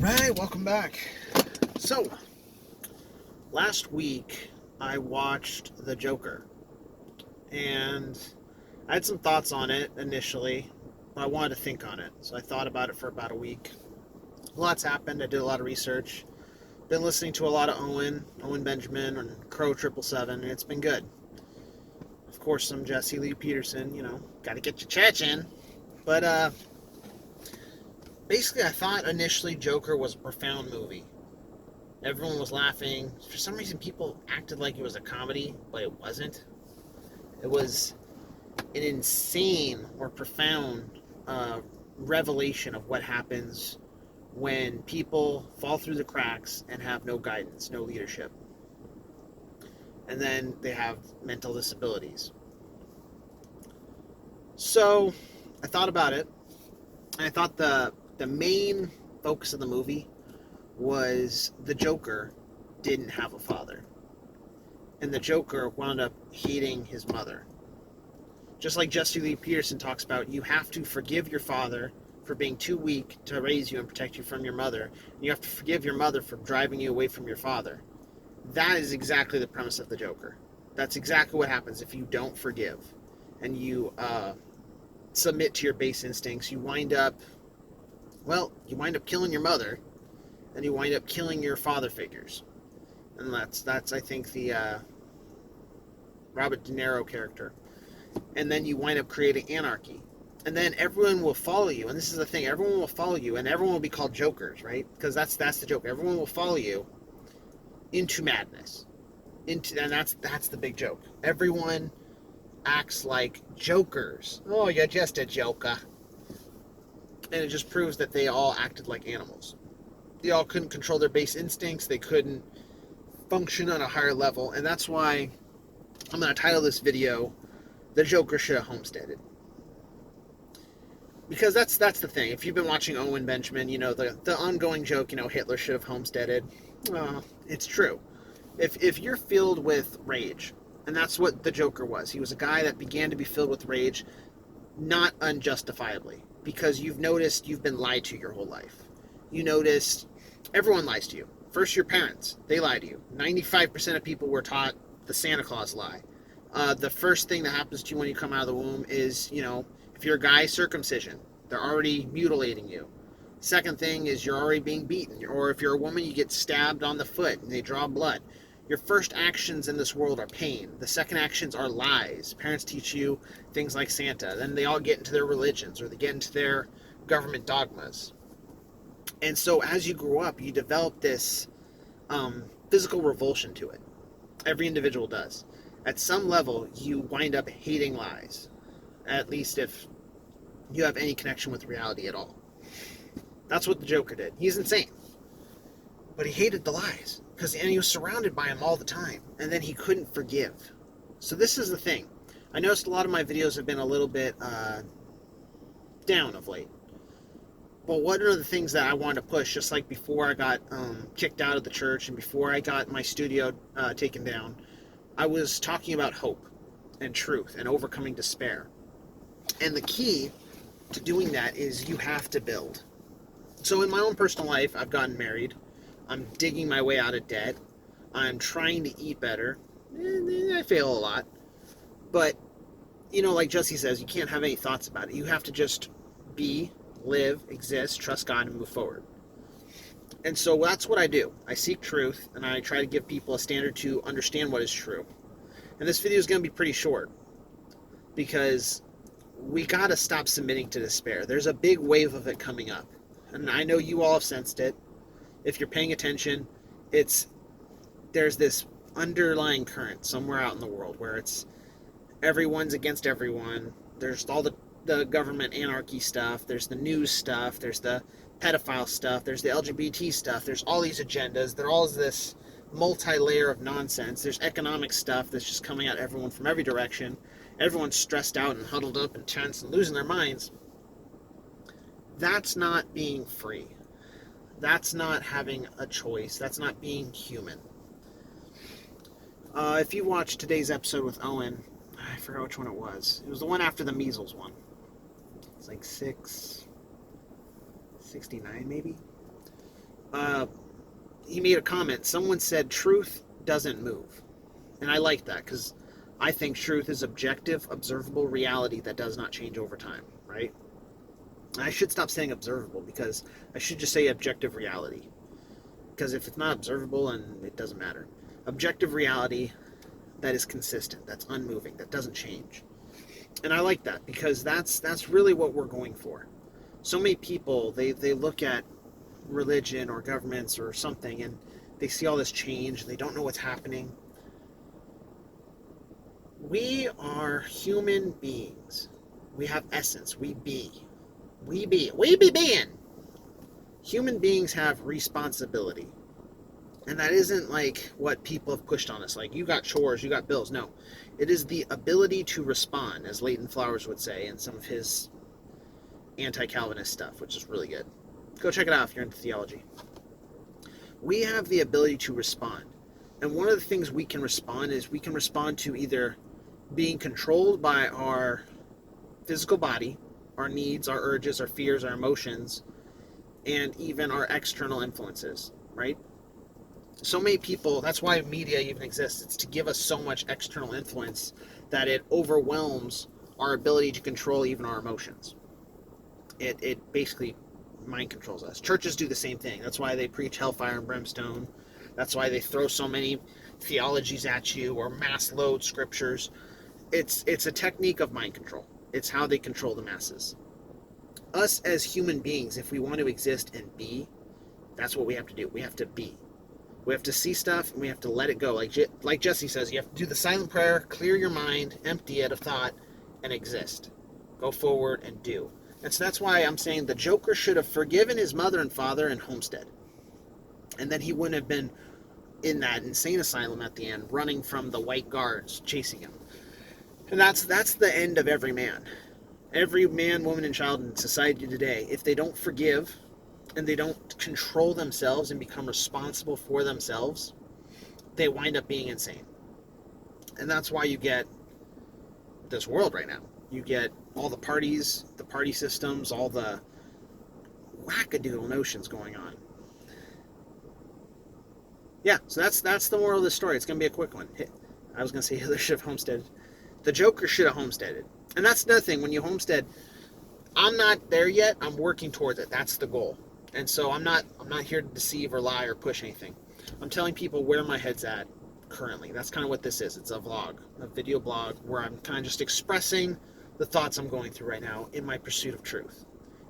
Alright, welcome back. So, last week I watched The Joker, and I had some thoughts on it initially, but I wanted to think on it. So I thought about it for about a week. Lots happened. I did a lot of research. Been listening to a lot of Owen Benjamin, and Crow 777, and it's been good. Of course, some Jesse Lee Peterson, gotta get your church in. But, basically, I thought initially Joker was a profound movie. Everyone was laughing. For some reason, people acted like it was a comedy, but it wasn't. It was an insane or profound revelation of what happens when people fall through the cracks and have no guidance, no leadership. And then they have mental disabilities. So, I thought about it, and I thought the main focus of the movie was the Joker didn't have a father. And the Joker wound up hating his mother. Just like Jesse Lee Peterson talks about, you have to forgive your father for being too weak to raise you and protect you from your mother. And you have to forgive your mother for driving you away from your father. That is exactly the premise of the Joker. That's exactly what happens if you don't forgive and you submit to your base instincts. You wind up killing your mother, and you wind up killing your father figures. And that's I think the Robert De Niro character. And then you wind up creating anarchy. And then everyone will follow you. And this is the thing, everyone will follow you, and everyone will be called jokers, right? Because that's the joke. Everyone will follow you into madness. And that's the big joke. Everyone acts like jokers. Oh, you're just a joker. And it just proves that they all acted like animals. They all couldn't control their base instincts. They couldn't function on a higher level. And that's why I'm going to title this video, The Joker Should Have Homesteaded. Because that's the thing. If you've been watching Owen Benjamin, the ongoing joke, Hitler should have homesteaded. It's true. If you're filled with rage, and that's what the Joker was. He was a guy that began to be filled with rage, not unjustifiably. Because you've noticed you've been lied to your whole life. You noticed everyone lies to you. First, your parents. They lie to you. 95% of people were taught the Santa Claus lie. The first thing that happens to you when you come out of the womb is, if you're a guy, circumcision. They're already mutilating you. Second thing is you're already being beaten. Or if you're a woman, you get stabbed on the foot and they draw blood. Your first actions in this world are pain. The second actions are lies. Parents teach you things like Santa. Then they all get into their religions, or they get into their government dogmas. And so as you grow up, you develop this physical revulsion to it. Every individual does. At some level, you wind up hating lies. At least if you have any connection with reality at all. That's what the Joker did. He's insane. But he hated the lies. And he was surrounded by them all the time. And then he couldn't forgive. So this is the thing. I noticed a lot of my videos have been a little bit down of late. But one of the things that I wanted to push, just like before I got kicked out of the church and before I got my studio taken down, I was talking about hope and truth and overcoming despair. And the key to doing that is you have to build. So in my own personal life, I've gotten married. I'm digging my way out of debt. I'm trying to eat better. I fail a lot. But, like Jesse says, you can't have any thoughts about it. You have to just be, live, exist, trust God, and move forward. And so that's what I do. I seek truth, and I try to give people a standard to understand what is true. And this video is going to be pretty short, because we got to stop submitting to despair. There's a big wave of it coming up. And I know you all have sensed it. If you're paying attention, there's this underlying current somewhere out in the world where it's everyone's against everyone. There's all the government anarchy stuff. There's the news stuff. There's the pedophile stuff. There's the LGBT stuff. There's all these agendas. There's all this multi-layer of nonsense. There's economic stuff that's just coming at everyone from every direction. Everyone's stressed out and huddled up and tense and losing their minds. That's not being free. That's not having a choice. That's not being human. If you watched today's episode with Owen, I forgot which one it was. It was the one after the measles one. It's like 669 maybe. he made a comment. Someone said truth doesn't move. And I like that because I think truth is objective, observable reality that does not change over time, right? I should stop saying observable because I should just say objective reality. Because if it's not observable, and it doesn't matter. Objective reality that is consistent, that's unmoving, that doesn't change. And I like that because that's really what we're going for. So many people, they look at religion or governments or something and they see all this change, they don't know what's happening. We are human beings. We have essence. We be being. Human beings have responsibility. And that isn't like what people have pushed on us. Like, you got chores, you got bills. No. It is the ability to respond, as Leighton Flowers would say in some of his anti-Calvinist stuff, which is really good. Go check it out if you're into theology. We have the ability to respond. And one of the things we can respond is we can respond to either being controlled by our physical body, our needs, our urges, our fears, our emotions, and even our external influences, right? So many people, that's why media even exists. It's to give us so much external influence that it overwhelms our ability to control even our emotions. It basically mind controls us. Churches do the same thing. That's why they preach hellfire and brimstone. That's why they throw so many theologies at you or mass load scriptures. It's a technique of mind control. It's how they control the masses. Us as human beings, if we want to exist and be, that's what we have to do. We have to be. We have to see stuff and we have to let it go. Like Jesse says, you have to do the silent prayer, clear your mind, empty it of thought, and exist. Go forward and do. And so that's why I'm saying the Joker should have forgiven his mother and father in Homestead. And then he wouldn't have been in that insane asylum at the end, running from the white guards chasing him. And that's the end of every man. Every man, woman, and child in society today, if they don't forgive and they don't control themselves and become responsible for themselves, they wind up being insane. And that's why you get this world right now. You get all the parties, the party systems, all the wackadoodle notions going on. Yeah, so that's the moral of the story. It's going to be a quick one. I was going to say Hitler should have homesteaded. The Joker should have homesteaded. And that's another thing. When you homestead, I'm not there yet. I'm working towards it. That's the goal. And so I'm not here to deceive or lie or push anything. I'm telling people where my head's at currently. That's kind of what this is. It's a vlog, a video blog, where I'm kind of just expressing the thoughts I'm going through right now in my pursuit of truth,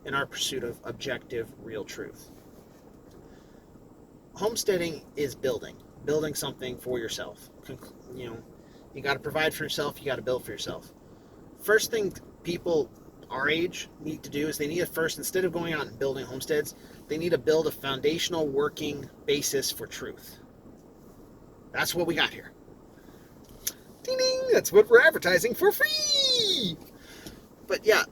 in our pursuit of objective, real truth. Homesteading is building something for yourself. You know, you got to provide for yourself, you got to build for yourself. First thing people our age need to do is they need to first, instead of going out and building homesteads, they need to build a foundational working basis for truth. That's what we got here. Ding ding, that's what we're advertising for free. But yeah,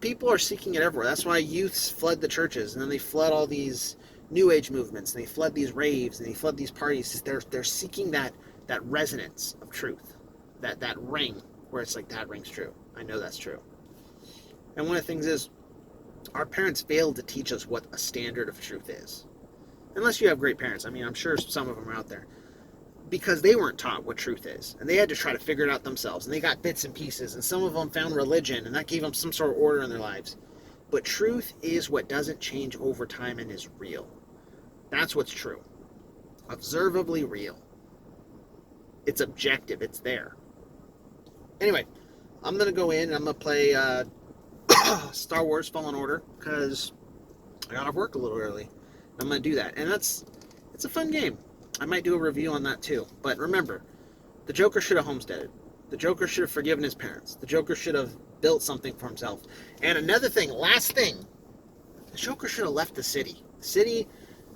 people are seeking it everywhere. That's why youths flood the churches, and then they flood all these new age movements, and they flood these raves, and they flood these parties. They're seeking that resonance of truth, that ring where it's like, that rings true. I know that's true. And one of the things is, our parents failed to teach us what a standard of truth is. Unless you have great parents. I mean, I'm sure some of them are out there. Because they weren't taught what truth is. And they had to try to figure it out themselves. And they got bits and pieces. And some of them found religion. And that gave them some sort of order in their lives. But truth is what doesn't change over time and is real. That's what's true. Observably real. It's objective. It's there. Anyway, I'm going to go in and I'm going to play Star Wars Fallen Order. Because I got off work a little early. I'm going to do that. And it's a fun game. I might do a review on that too. But remember, the Joker should have homesteaded. The Joker should have forgiven his parents. The Joker should have built something for himself. And another thing, last thing, the Joker should have left the city. The city,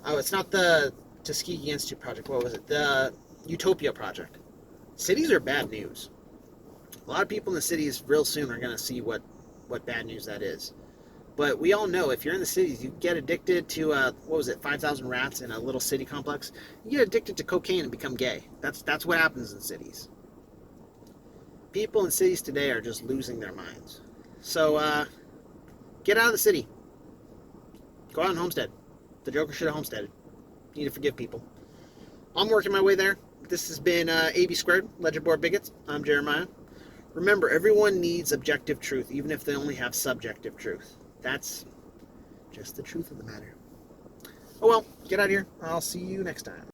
it's not the Tuskegee Institute project. What was it? The Utopia project. Cities are bad news. A lot of people in the cities real soon are going to see what bad news that is. But we all know if you're in the cities, you get addicted to, 5,000 rats in a little city complex. You get addicted to cocaine and become gay. That's what happens in cities. People in cities today are just losing their minds. So, get out of the city. Go out and homestead. The Joker should have homesteaded. You need to forgive people. I'm working my way there. This has been AB Squared, Alleged Bored Bigots. I'm Jeremiah. Remember, everyone needs objective truth, even if they only have subjective truth. That's just the truth of the matter. Oh well, get out of here. I'll see you next time.